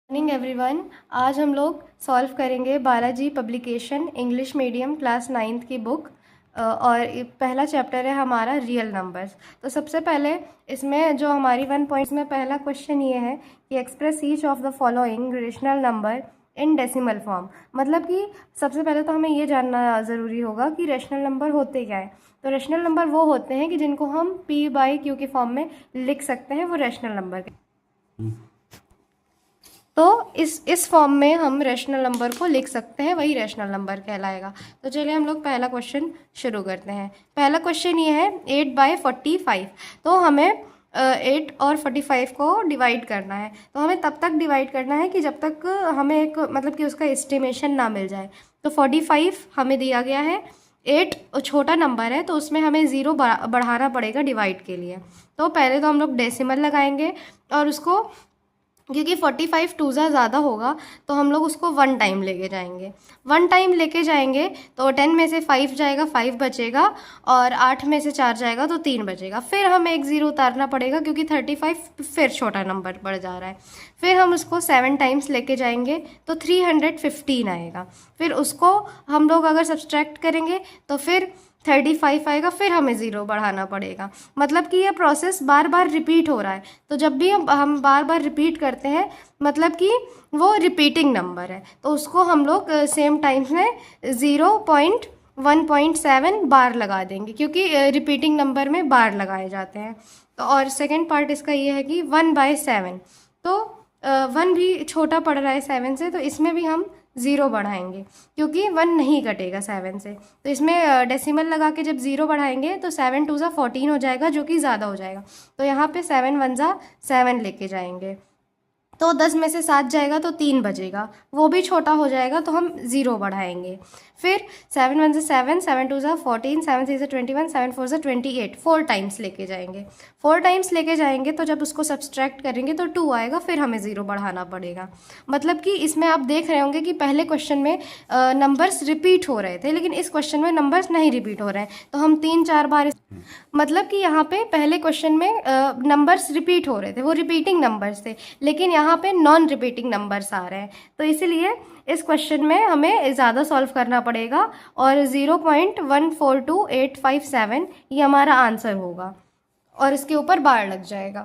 Morning everyone. आज हम लोग सॉल्व करेंगे Balaji publication English medium class 9th की बुक और पहला चैप्टर है हमारा रियल नंबर्स। तो सबसे पहले इसमें जो हमारी 1 पॉइंट्स में पहला क्वेश्चन ये है कि express each of the following rational number in decimal form. मतलब कि सबसे पहले तो हमें ये जानना ज़रूरी होगा कि रेशनल नंबर होते क्या है। तो रेशनल नंबर वो होते हैं कि जिनको हम p/q के फॉर्म में लिख सकते हैं, वो रेशनल नंबर के। तो इस फॉर्म में हम रेशनल नंबर को लिख सकते हैं, वही रेशनल नंबर कहलाएगा। तो चलिए हम लोग पहला क्वेश्चन शुरू करते हैं। पहला क्वेश्चन ये है 8/45। तो हमें 8 और 45 को डिवाइड करना है। तो हमें तब तक डिवाइड करना है कि जब तक हमें एक मतलब कि उसका एस्टिमेशन ना मिल जाए। तो 45 हमें दिया गया है, 8 छोटा नंबर है तो उसमें हमें 0 बढ़ाना पड़ेगा डिवाइड के लिए। तो पहले तो हम लोग डेसिमल लगाएंगे और उसको, क्योंकि 45 टूज़ा ज़्यादा होगा तो हम लोग उसको 1 टाइम लेके जाएंगे। 1 टाइम लेके जाएंगे तो 10 में से 5 जाएगा, 5 बचेगा, और 8 में से 4 जाएगा तो 3 बचेगा। फिर हमें एक 0 उतारना पड़ेगा क्योंकि 35 फिर छोटा नंबर बढ़ जा रहा है। फिर हम उसको 7 टाइम्स लेके जाएंगे तो 315 आएगा। फिर उसको हम लोग अगर सब्सट्रैक्ट करेंगे तो फिर 35 आएगा, फिर हमें 0 बढ़ाना पड़ेगा। मतलब कि ये प्रोसेस बार बार रिपीट हो रहा है। तो जब भी हम बार बार रिपीट करते हैं मतलब कि वो रिपीटिंग नंबर है, तो उसको हम लोग सेम टाइम्स में 0.1.7 बार लगा देंगे, क्योंकि रिपीटिंग नंबर में बार लगाए जाते हैं। तो और सेकेंड पार्ट इसका ये है कि 1/7। तो 1 भी छोटा पड़ रहा है 7 से, तो इसमें भी हम 0 बढ़ाएंगे क्योंकि 1 नहीं कटेगा 7 से। तो इसमें डेसिमल लगा के जब 0 बढ़ाएंगे तो 7 2 14 हो जाएगा, जो कि ज़्यादा हो जाएगा। तो यहाँ पे 7 1 7 लेके जाएंगे। तो 10 में से 7 जाएगा तो 3 बचेगा, वो भी छोटा हो जाएगा तो हम 0 बढ़ाएंगे। फिर 7 1 7, 7 2 14, 7 3 21, 7 4 28, 4 टाइम्स लेके जाएंगे। 4 टाइम्स लेके जाएंगे तो जब उसको सब्सट्रैक्ट करेंगे तो 2 आएगा, फिर हमें 0 बढ़ाना पड़ेगा। मतलब कि इसमें आप देख रहे होंगे कि पहले क्वेश्चन में नंबर्स रिपीट हो रहे थे, लेकिन इस क्वेश्चन में नंबर्स नहीं रिपीट हो रहे हैं। तो हम 3-4 बार मतलब कि यहाँ पे पहले क्वेश्चन में नंबर्स रिपीट हो रहे थे, वो रिपीटिंग नंबर्स थे, लेकिन यहाँ पे नॉन रिपीटिंग नंबर्स आ रहे हैं। तो इसीलिए इस क्वेश्चन में हमें ज़्यादा सॉल्व करना पड़ेगा और 0.142857 ये हमारा आंसर होगा और इसके ऊपर बार लग जाएगा।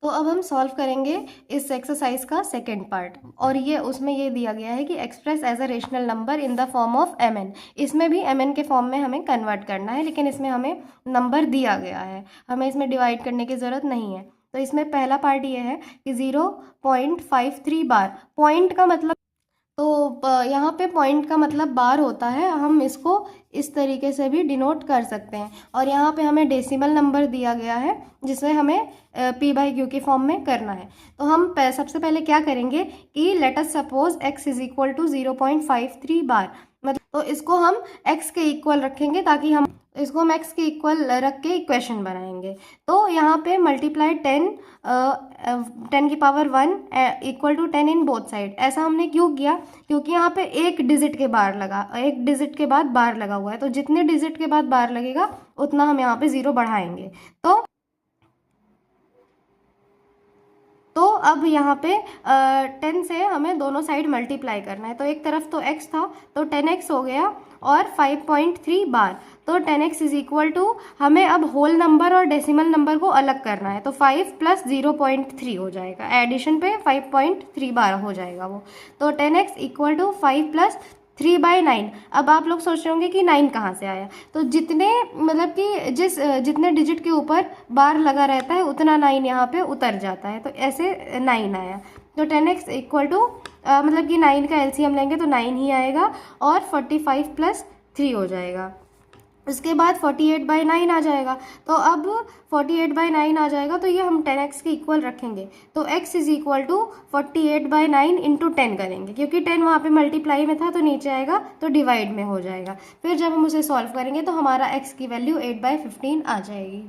तो अब हम सॉल्व करेंगे इस एक्सरसाइज का सेकेंड पार्ट, और ये उसमें ये दिया गया है कि express as a rational number in the form of mn। इसमें भी mn के फॉर्म में हमें कन्वर्ट करना है, लेकिन इसमें हमें नंबर दिया गया है, हमें इसमें डिवाइड करने की ज़रूरत नहीं है। तो इसमें पहला पार्ट ये है कि 0.53 बार। पॉइंट का मतलब, तो यहाँ पे पॉइंट का मतलब बार होता है, हम इसको इस तरीके से भी डिनोट कर सकते हैं। और यहाँ पे हमें डेसिमल नंबर दिया गया है जिसमें हमें p/q के फॉर्म में करना है। तो हम सबसे पहले क्या करेंगे कि let us suppose x is equal to 0.53 bar. मतलब तो इसको हम x के इक्वल रखेंगे, ताकि हम इसको हम x के इक्वल रख के इक्वेशन बनाएंगे। तो यहाँ पे मल्टीप्लाई 10 की power 1 equal to 10 in both side. ऐसा हमने क्यों किया? क्योंकि यहाँ पे एक डिजिट के बाद बार लगा हुआ है, तो जितने डिजिट के बाद बार लगेगा उतना हम यहाँ पे 0 बढ़ाएंगे। तो अब यहाँ पे 10 से हमें दोनों साइड मल्टीप्लाई करना है। तो एक तरफ तो x था तो 10x हो गया और 5.3 बार। तो 10x इज इक्वल टू, हमें अब होल नंबर और डेसिमल नंबर को अलग करना है, तो 5 + 0.3 हो जाएगा। एडिशन पे 5.3 बार हो जाएगा वो। तो 10x इक्वल टू 5 + 3/9। अब आप लोग सोच रहे होंगे कि 9 कहाँ से आया? तो जितने मतलब कि जितने डिजिट के ऊपर बार लगा रहता है उतना 9 यहाँ पे उतर जाता है, तो ऐसे 9 आया। तो 10x इक्वल टू मतलब कि 9 का एलसीएम लेंगे तो 9 ही आएगा और 45 + 3 हो जाएगा। उसके बाद 48/9 आ जाएगा। तो अब 48/9 आ जाएगा तो ये हम 10x के इक्वल रखेंगे। तो x is equal to 48/9 into 10 करेंगे, क्योंकि 10 वहाँ पे मल्टीप्लाई में था तो नीचे आएगा तो डिवाइड में हो जाएगा। फिर जब हम उसे सॉल्व करेंगे तो हमारा x की वैल्यू 8/15 आ जाएगी।